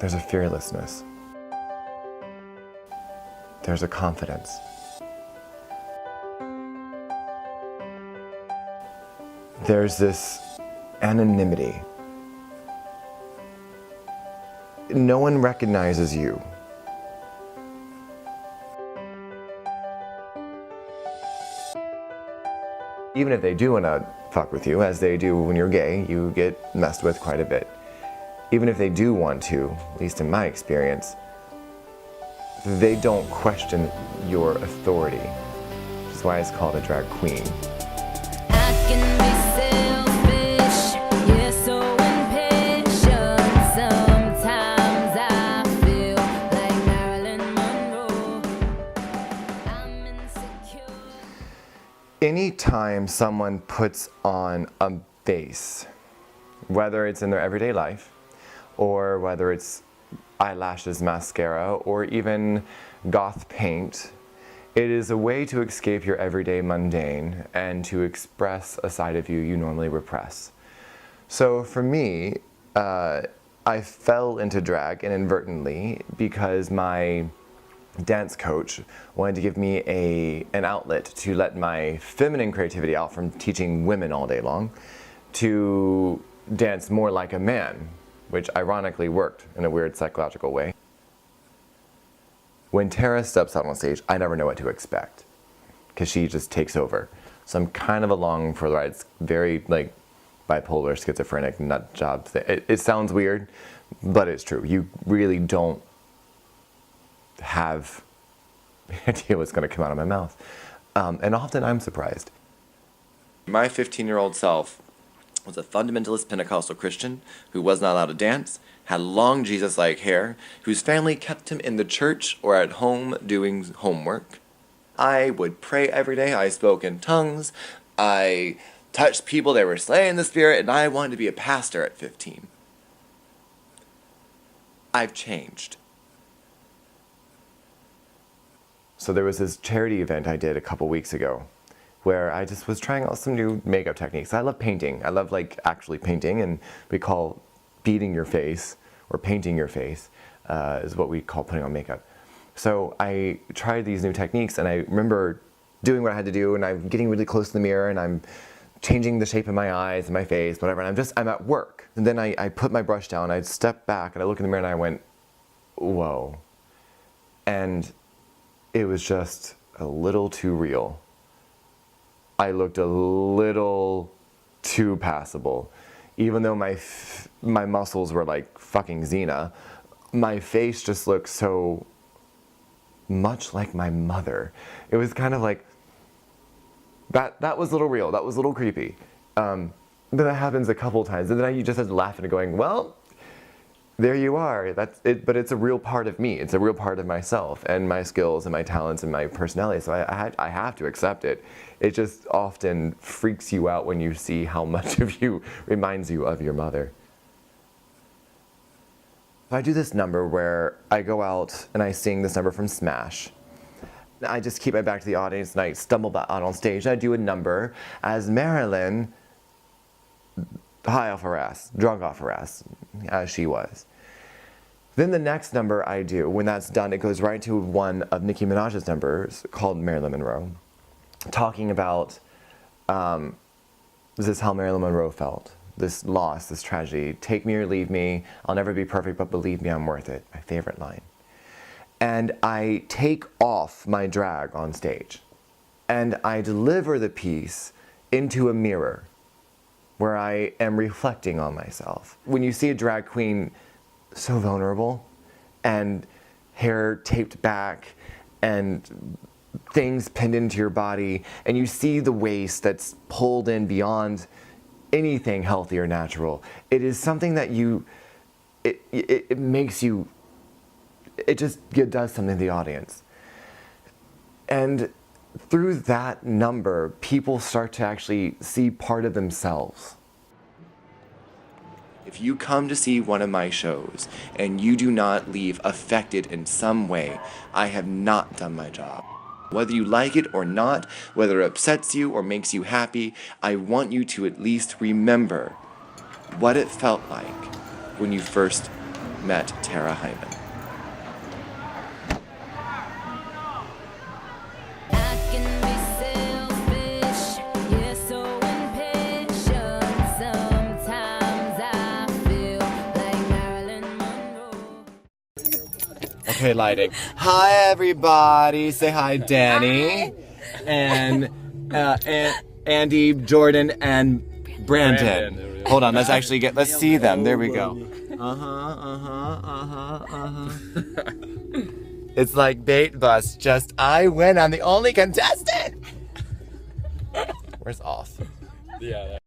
There's a fearlessness. There's a confidence. There's this anonymity. No one recognizes you. Even if they do want to fuck with you, as they do when you're gay, you get messed with quite a bit. Even if they do want to, at least in my experience, they don't question your authority, which is why it's called a drag queen. I can be selfish, yeah, so impatient. Sometimes I feel like Marilyn Monroe. I'm insecure. Anytime someone puts on a face, whether it's in their everyday life, or whether it's eyelashes, mascara, or even goth paint, it is a way to escape your everyday mundane and to express a side of you normally repress. So for me, I fell into drag inadvertently because my dance coach wanted to give me an outlet to let my feminine creativity out from teaching women all day long to dance more like a man, which ironically worked in a weird psychological way. When Tara steps out on stage, I never know what to expect because she just takes over. So I'm kind of along for the ride. It's very like bipolar, schizophrenic, nut job thing. It sounds weird, but it's true. You really don't have any idea what's going to come out of my mouth. And often I'm surprised. My 15-year-old self was a fundamentalist Pentecostal Christian who was not allowed to dance, had long Jesus-like hair, whose family kept him in the church or at home doing homework. I would pray every day. I spoke in tongues. I touched people that were slain in the spirit, and I wanted to be a pastor at 15. I've changed. So there was this charity event I did a couple weeks ago where I just was trying out some new makeup techniques. I love painting. I love like actually painting, and we call beating your face or painting your face is what we call putting on makeup. So I tried these new techniques, and I remember doing what I had to do, and I'm getting really close to the mirror, and I'm changing the shape of my eyes and my face, whatever, and I'm at work. And then I put my brush down, I stepped back, and I look in the mirror, and I went, whoa. And it was just a little too real. I looked a little too passable. Even though my muscles were like fucking Xena, my face just looked so much like my mother. It was kind of like, that was a little real, that was a little creepy. But that happens a couple times, and then you just had to laugh and going, well, there you are. That's it. But it's a real part of me. It's a real part of myself and my skills and my talents and my personality. So I have to accept it. It just often freaks you out when you see how much of you reminds you of your mother. I do this number where I go out and I sing this number from Smash. I just keep my back to the audience and I stumble out on stage. I do a number as Marilyn, high off her ass, drunk off her ass, as she was. Then the next number I do, when that's done, it goes right to one of Nicki Minaj's numbers called Marilyn Monroe, talking about this is how Marilyn Monroe felt, this loss, this tragedy. Take me or leave me, I'll never be perfect, but believe me, I'm worth it. My favorite line. And I take off my drag on stage, and I deliver the piece into a mirror where I am reflecting on myself. When you see a drag queen so vulnerable and hair taped back and things pinned into your body, and you see the waist that's pulled in beyond anything healthy or natural, it is something that it makes you, it does something to the audience. And through that number, people start to actually see part of themselves. If you come to see one of my shows and you do not leave affected in some way, I have not done my job. Whether you like it or not, whether it upsets you or makes you happy, I want you to at least remember what it felt like when you first met Tara Hyman. I can be selfish, yeah, so impatient. Sometimes I feel like Marilyn Monroe. Okay, lighting. Hi, everybody. Say hi, Danny. And Andy, Jordan, and Brandon. Hold on, let's see them. There we go. It's like Bait Bus, just I win. I'm the only contestant. Where's Off? Yeah.